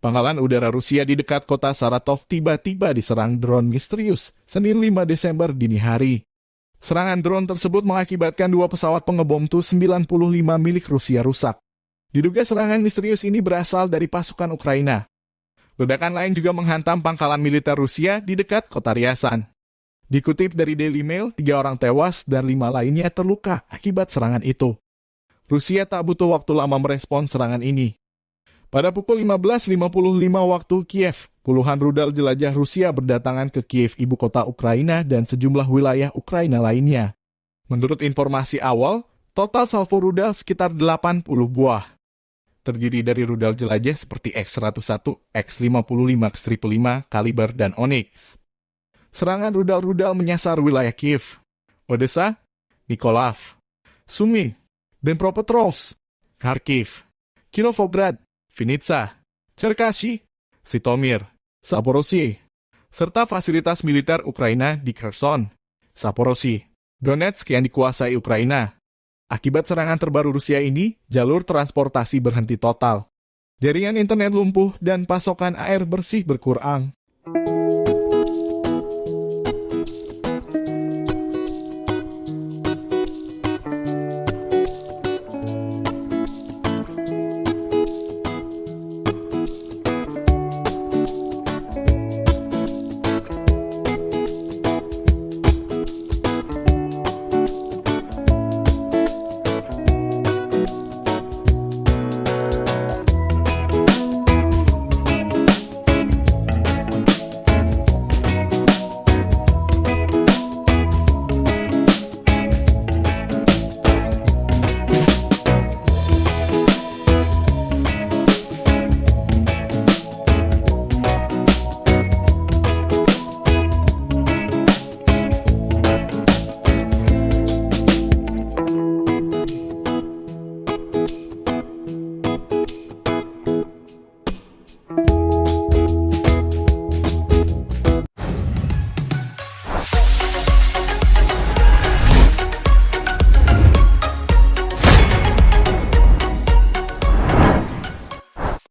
Pangkalan udara Rusia di dekat kota Saratov tiba-tiba diserang drone misterius Senin 5 Desember dini hari. Serangan drone tersebut mengakibatkan 2 pesawat pengebom Tu-95 milik Rusia rusak. Diduga serangan misterius ini berasal dari pasukan Ukraina. Ledakan lain juga menghantam pangkalan militer Rusia di dekat kota Ryazan. Dikutip dari Daily Mail, 3 orang tewas dan 5 lainnya terluka akibat serangan itu. Rusia tak butuh waktu lama merespons serangan ini. Pada pukul 15.55 waktu Kiev, puluhan rudal jelajah Rusia berdatangan ke Kiev, ibu kota Ukraina, dan sejumlah wilayah Ukraina lainnya. Menurut informasi awal, total salvo rudal sekitar 80 buah. Terdiri dari rudal jelajah seperti X-101, X-55, X-555, Kaliber, dan Onyx. Serangan rudal-rudal menyasar wilayah Kiev, Odessa, Mykolaiv, Sumy, Dnipropetrovsk, Kharkiv, Kirovograd, Vinnytsia, Cherkasy, Zhytomyr, Zaporozhye, serta fasilitas militer Ukraina di Kherson, Zaporozhye, Donetsk yang dikuasai Ukraina. Akibat serangan terbaru Rusia ini, jalur transportasi berhenti total. Jaringan internet lumpuh dan pasokan air bersih berkurang.